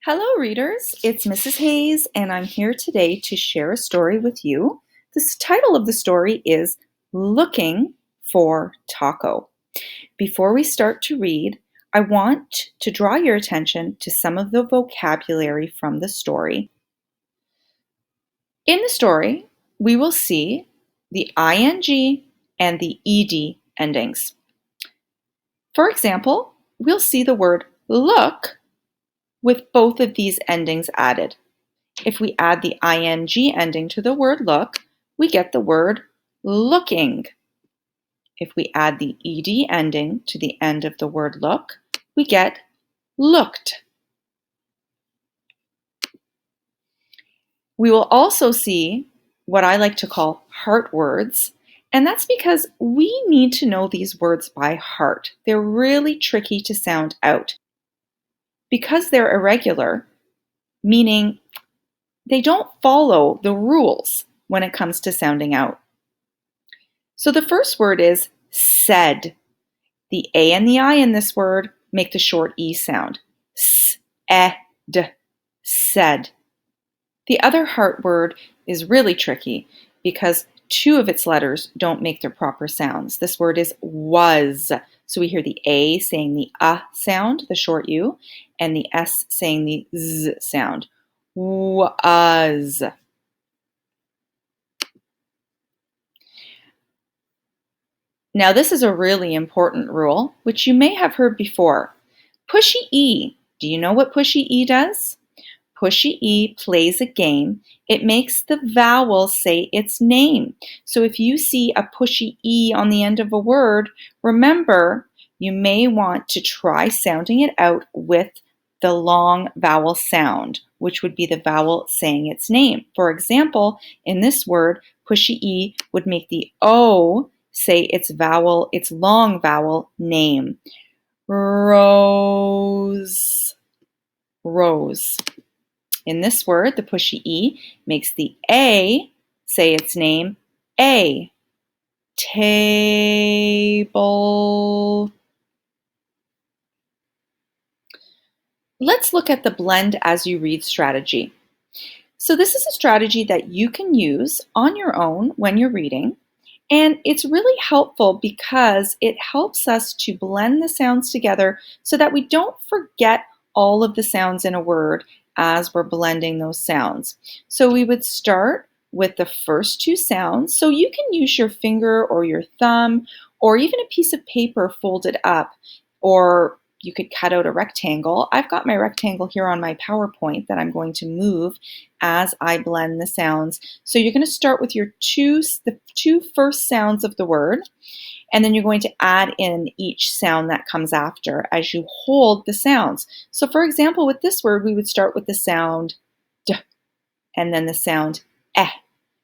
Hello, readers. It's Mrs. Hayes, and I'm here today to share a story with you. The title of the story is Looking for Taco. Before we start to read, I want to draw your attention to some of the vocabulary from the story. In the story, we will see the ing and the ed endings. For example, we'll see the word look with both of these endings added. If we add the ing ending to the word look, we get the word looking. If we add the ed ending to the end of the word look, we get looked. We will also see what I like to call heart words, and that's because we need to know these words by heart. They're really tricky to sound out. Because they're irregular, meaning they don't follow the rules when it comes to sounding out. So the first word is said. The A and the I in this word make the short E sound. S-E-D, said. The other heart word is really tricky because two of its letters don't make their proper sounds. This word is was. So we hear the A saying the sound, the short U, and the S saying the Z sound. Was. Now this is a really important rule, which you may have heard before. Pushy E. Do you know what pushy E does? Pushy E plays a game. It makes the vowel say its name. So if you see a pushy E on the end of a word, remember you may want to try sounding it out with the long vowel sound, which would be the vowel saying its name. For example, in this word, pushy E would make the O say its long vowel name. Rose. Rose. In this word, the pushy E makes the A say its name, A. Table. Let's look at the blend as you read strategy. So this is a strategy that you can use on your own when you're reading, and it's really helpful because it helps us to blend the sounds together so that we don't forget all of the sounds in a word as we're blending those sounds. So we would start with the first two sounds. So you can use your finger or your thumb or even a piece of paper folded up, or you could cut out a rectangle. I've got my rectangle here on my PowerPoint that I'm going to move as I blend the sounds. So you're going to start with the two first sounds of the word, and then you're going to add in each sound that comes after as you hold the sounds. So for example, with this word, we would start with the sound D and then the sound Eh.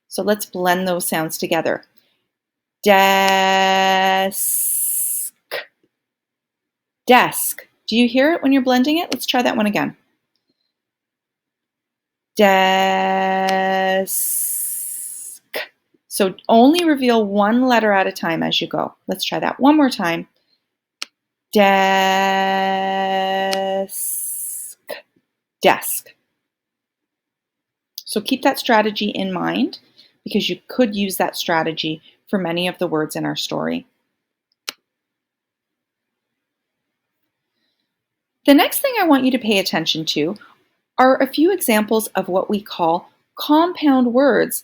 So let's blend those sounds together. Desk. Desk. Do you hear it when you're blending it? Let's try that one again. Desk. So only reveal one letter at a time as you go. Let's try that one more time. Desk. Desk. So keep that strategy in mind because you could use that strategy for many of the words in our story. The next thing I want you to pay attention to are a few examples of what we call compound words.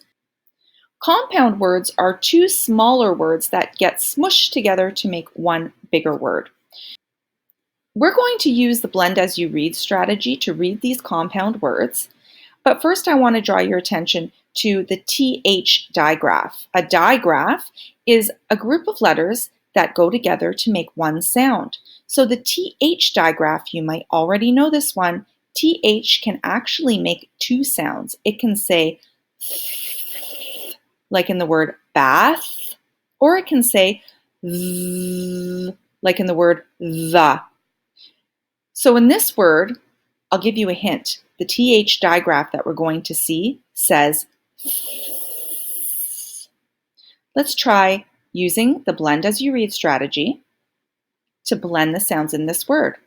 Compound words are two smaller words that get smushed together to make one bigger word. We're going to use the blend as you read strategy to read these compound words, but first I want to draw your attention to the TH digraph. A digraph is a group of letters that go together to make one sound. So the TH digraph, you might already know this one, TH can actually make two sounds. It can say like in the word bath, or it can say th, like in the word the. So in this word, I'll give you a hint. The TH digraph that we're going to see says Let's try using the blend as you read strategy to blend the sounds in this word.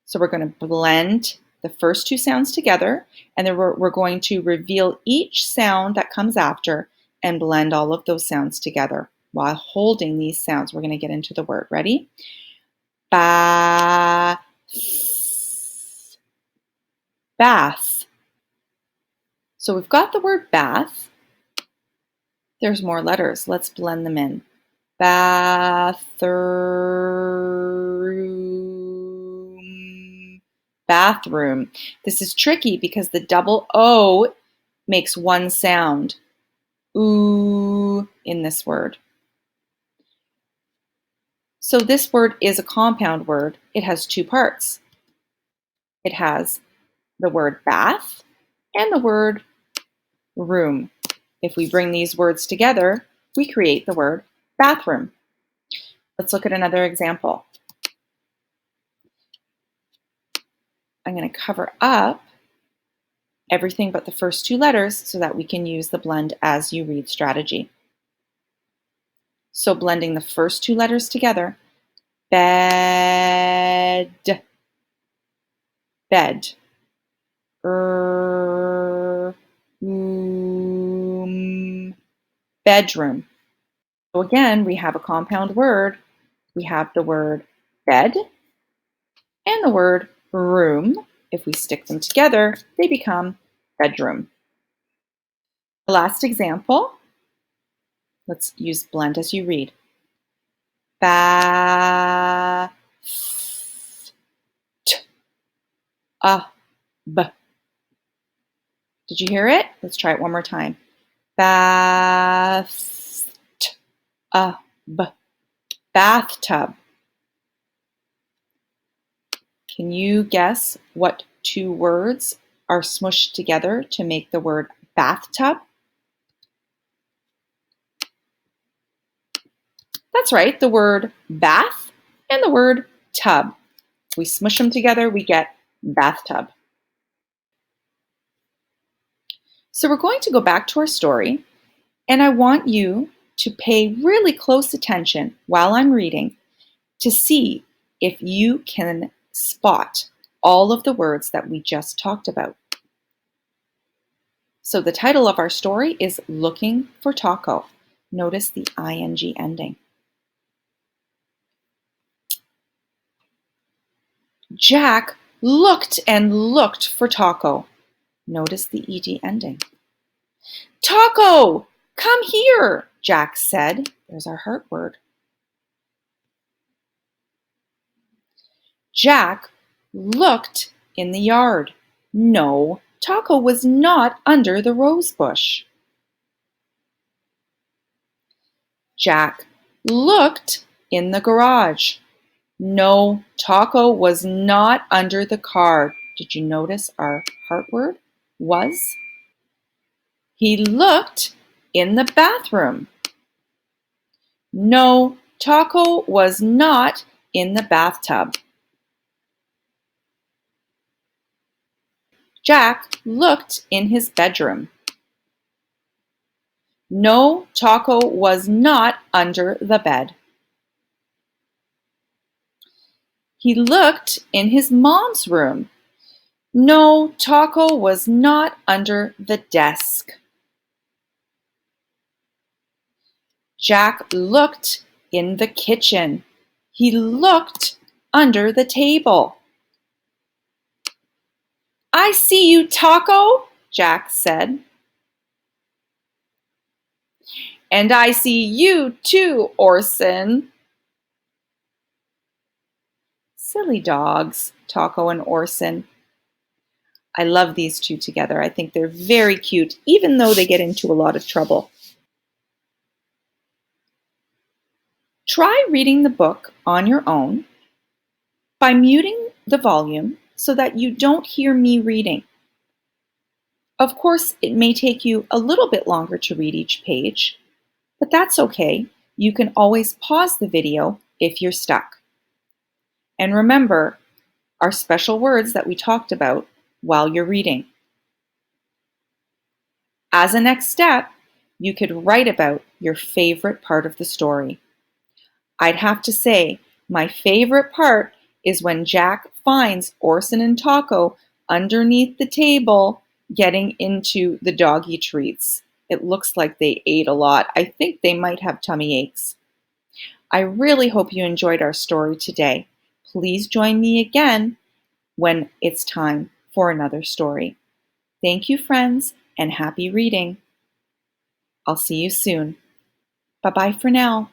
So we're going to blend the first two sounds together, and then we're going to reveal each sound that comes after and blend all of those sounds together while holding these sounds. We're going to get into the word. Ready? Ba, bath. So we've got the word bath. There's more letters. Let's blend them in. Bathroom. Bathroom. This is tricky because the double O makes one sound. Ooh in this word. So this word is a compound word. It has two parts. It has the word bath and the word room. If we bring these words together, we create the word bathroom. Let's look at another example. I'm going to cover up everything but the first two letters so that we can use the blend as you read strategy. So blending the first two letters together, bed, bed, room, bedroom. So again, we have a compound word. We have the word bed and the word room. If we stick them together, they become bedroom. The last example, let's use blend as you read. Ba, t, a, b. Did you hear it? Let's try it one more time. Bath, t, a, b. Bathtub. Can you guess what two words are smushed together to make the word bathtub? That's right, the word bath and the word tub. If we smush them together, we get bathtub. So we're going to go back to our story, and I want you to pay really close attention while I'm reading to see if you can spot all of the words that we just talked about. So the title of our story is Looking for Taco. Notice the ing ending. Jack looked and looked for Taco. Notice the ed ending. Taco, come here, Jack said. There's our heart word. Jack looked in the yard. No, Taco was not under the rose bush. Jack looked in the garage. No, Taco was not under the car. Did you notice our heart word was? He looked in the bathroom. No, Taco was not in the bathtub. Jack looked in his bedroom. No, Taco was not under the bed. He looked in his mom's room. No, Taco was not under the desk. Jack looked in the kitchen. He looked under the table. I see you, Taco, Jack said. And I see you too, Orson. Silly dogs, Taco and Orson. I love these two together. I think they're very cute, even though they get into a lot of trouble. Try reading the book on your own by muting the volume so that you don't hear me reading. Of course, it may take you a little bit longer to read each page, but that's okay. You can always pause the video if you're stuck. And remember our special words that we talked about while you're reading. As a next step, you could write about your favorite part of the story. I'd have to say my favorite part is when Jack finds Orson and Taco underneath the table getting into the doggy treats. It looks like they ate a lot. I think they might have tummy aches. I really hope you enjoyed our story today. Please join me again when it's time for another story. Thank you, friends, and happy reading. I'll see you soon. Bye-bye for now.